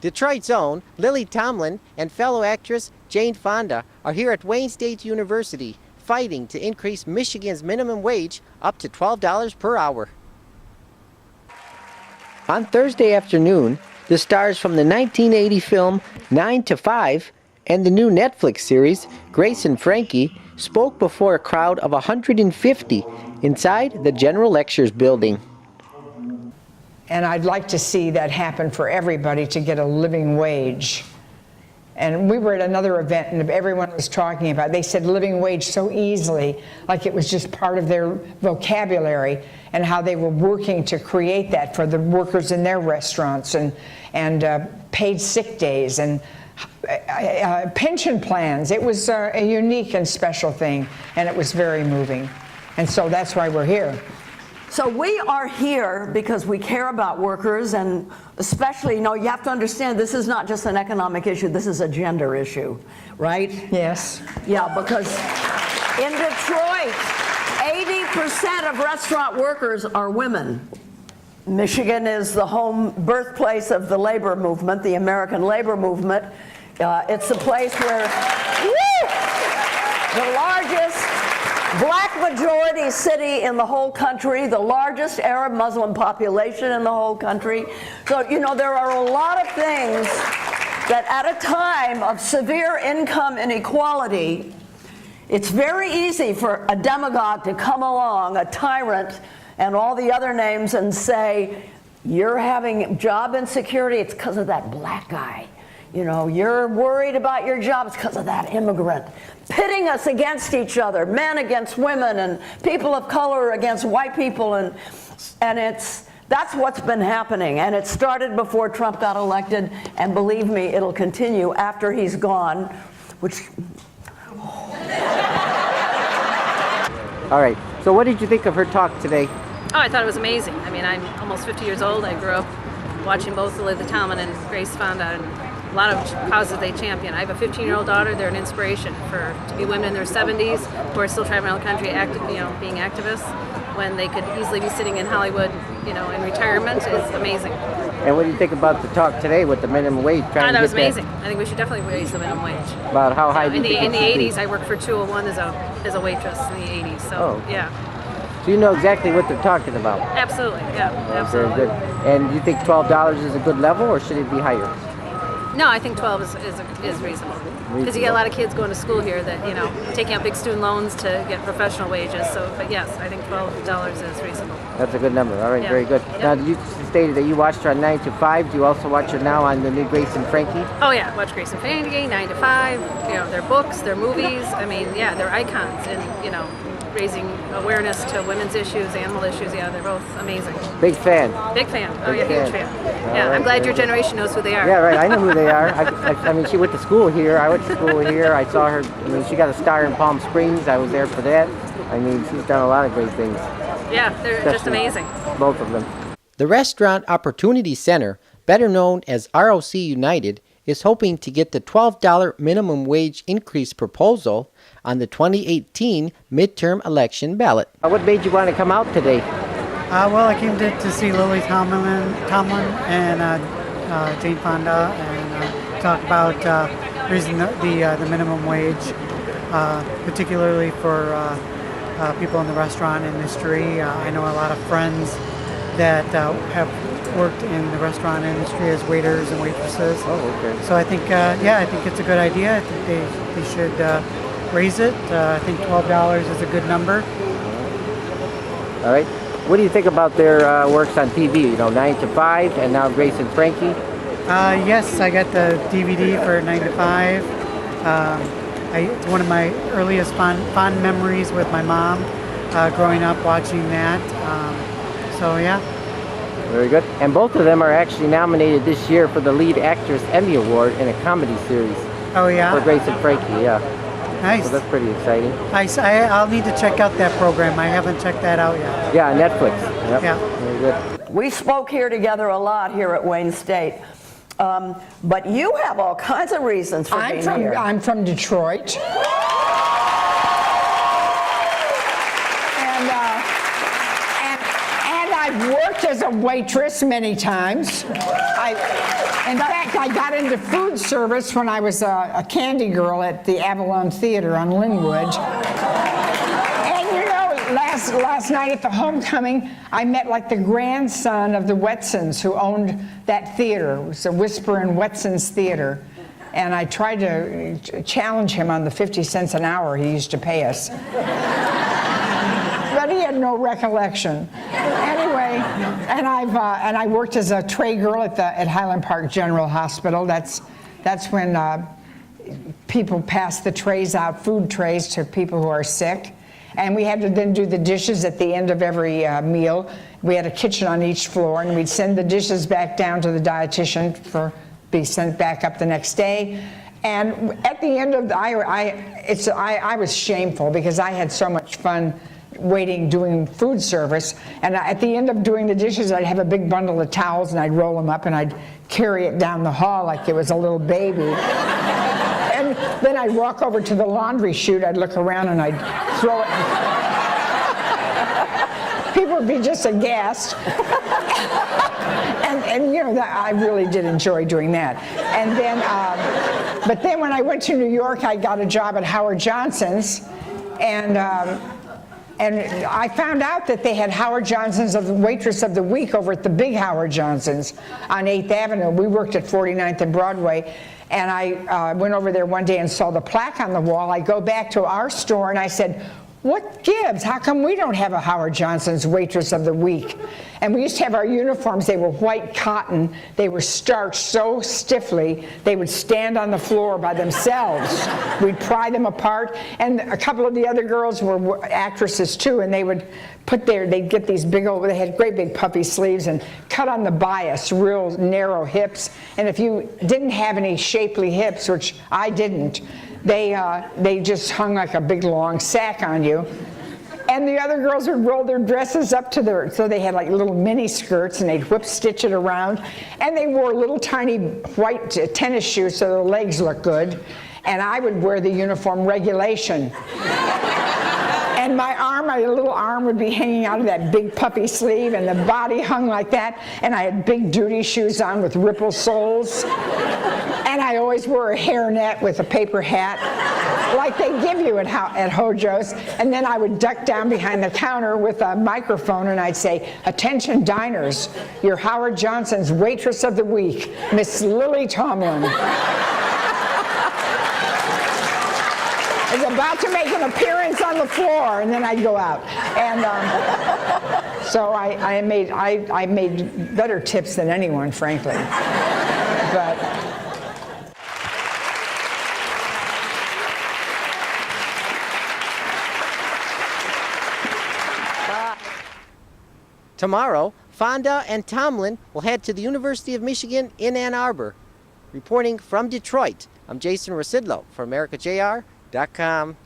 Detroit's own Lily Tomlin and fellow actress Jane Fonda are here at Wayne State University fighting to increase Michigan's minimum wage up to $12 per hour. On Thursday afternoon, the stars from the 1980 film 9 to 5 and the new Netflix series Grace and Frankie spoke before a crowd of 150 inside the General Lectures building. And I'd like to see that happen for everybody to get a living wage. And we were at another event and everyone was talking about it. They said living wage so easily, like it was just part of their vocabulary, and how they were working to create that for the workers in their restaurants, and paid sick days and pension plans. It was a unique and special thing, and it was very moving. And so that's why we're here. So we are here because we care about workers, and especially, you have to understand, this is not just an economic issue, this is a gender issue, right? Yes. Yeah, because in Detroit, 80% of restaurant workers are women. Michigan is the home birthplace of the labor movement, the American labor movement. It's a place where the largest Black majority city in the whole country, the largest Arab Muslim population in the whole country. So, there are a lot of things that at a time of severe income inequality, it's very easy for a demagogue to come along, a tyrant, and all the other names, and say, you're having job insecurity, it's because of that black guy. You're worried about your job, it's because of that immigrant. Pitting us against each other, men against women, and people of color against white people, and that's what's been happening. And it started before Trump got elected, and believe me, it'll continue after he's gone, which... All right, so what did you think of her talk today? Oh, I thought it was amazing. I mean, I'm almost 50 years old. I grew up watching both Lily Tomlin and Grace Fonda, and a lot of causes they champion. I have a 15-year-old daughter. They're an inspiration to be women in their 70s who are still traveling around the country, being activists, when they could easily be sitting in Hollywood, in retirement is amazing. And what do you think about the talk today with the minimum wage? That was amazing. I think we should definitely raise the minimum wage. About how high? In the 80s, I worked for 201 as a waitress in the 80s. So yeah. So you know exactly what they're talking about. Absolutely, yeah, absolutely. Very good. And you think $12 is a good level, or should it be higher? No, I think 12 is reasonable. Because you get a lot of kids going to school here that, taking out big student loans to get professional wages. So, but yes, I think $12 is reasonable. That's a good number. All right, yeah. Very good. Yeah. Now, you stated that you watched her on 9 to 5. Do you also watch her now on the new Grace and Frankie? Oh, yeah. Watch Grace and Frankie, 9 to 5. Their books, their movies. I mean, yeah, they're icons in, raising awareness to women's issues, animal issues. Yeah, they're both amazing. Big fan. Big fan. Oh, yeah, huge fan. Yeah, I'm glad your generation knows who they are. Yeah, right. I know who they are. I mean, she went to school here. I went to school here. I saw her. I mean, she got a star in Palm Springs. I was there for that. I mean, she's done a lot of great things. Yeah, they're just amazing. Both of them. The Restaurant Opportunity Center, better known as ROC United, is hoping to get the $12 minimum wage increase proposal on the 2018 midterm election ballot. What made you want to come out today? Well, I came to see Lily Tomlin and Jane Fonda and talk about raising the minimum wage, particularly for people in the restaurant industry. I know a lot of friends that have worked in the restaurant industry as waiters and waitresses. Oh, okay. So I think, I think it's a good idea. I think they should raise it. I think $12 is a good number. All right. What do you think about their works on TV? 9 to 5 and now Grace and Frankie? Yes, I got the DVD for 9 to 5. It's one of my earliest fond memories with my mom growing up watching that. So yeah. Very good. And both of them are actually nominated this year for the Lead Actress Emmy Award in a comedy series. Oh yeah? For Grace and Frankie, yeah. Nice. So that's pretty exciting. I'll need to check out that program. I haven't checked that out yet. Yeah, Netflix. Yep. Yeah. Very good. We spoke here together a lot here at Wayne State. But you have all kinds of reasons for being here. I'm from Detroit. And I've worked as a waitress many times. In fact, I got into food service when I was a candy girl at the Avalon Theater on Linwood. And you know, last night at the homecoming, I met like the grandson of the Wetsons who owned that theater. It was the Whisper and Wetsons Theater. And I tried to challenge him on the 50 cents an hour he used to pay us. But he had no recollection. Anyway, and I worked as a tray girl at Highland Park General Hospital. That's when people pass the trays out, food trays, to people who are sick. And we had to then do the dishes at the end of every meal. We had a kitchen on each floor, and we'd send the dishes back down to the dietitian for be sent back up the next day. And at the end of the, I was shameful because I had so much fun doing food service. And at the end of doing the dishes, I'd have a big bundle of towels and I'd roll them up and I'd carry it down the hall like it was a little baby. And then I'd walk over to the laundry chute, I'd look around and I'd throw it. People would be just aghast. And you know, I really did enjoy doing that. And then, but then when I went to New York, I got a job at Howard Johnson's, and I found out that they had Howard Johnson's of the Waitress of the Week over at the big Howard Johnson's on 8th Avenue. We worked at 49th and Broadway, and I went over there one day and saw the plaque on the wall. I go back to our store and I said, "What gives? How come we don't have a Howard Johnson's Waitress of the Week?" And we used to have our uniforms. They were white cotton. They were starched so stiffly, they would stand on the floor by themselves. We'd pry them apart. And a couple of the other girls were actresses too, and they would they'd get these big old, they had great big puffy sleeves and cut on the bias, real narrow hips. And if you didn't have any shapely hips, which I didn't, they just hung like a big long sack on you. And the other girls would roll their dresses up to so they had like little mini skirts and they'd whip stitch it around. And they wore little tiny white tennis shoes so their legs looked good. And I would wear the uniform regulation. And my little arm would be hanging out of that big puffy sleeve and the body hung like that. And I had big duty shoes on with ripple soles. And I always wore a hairnet with a paper hat, like they give you at Hojo's. And then I would duck down behind the counter with a microphone and I'd say, "Attention diners, your Howard Johnson's Waitress of the Week, Miss Lily Tomlin is about to make an appearance on the floor," and then I'd go out. And so I made better tips than anyone, frankly. But tomorrow, Fonda and Tomlin will head to the University of Michigan in Ann Arbor. Reporting from Detroit, I'm Jason Rzucidlo for AmericaJR.com.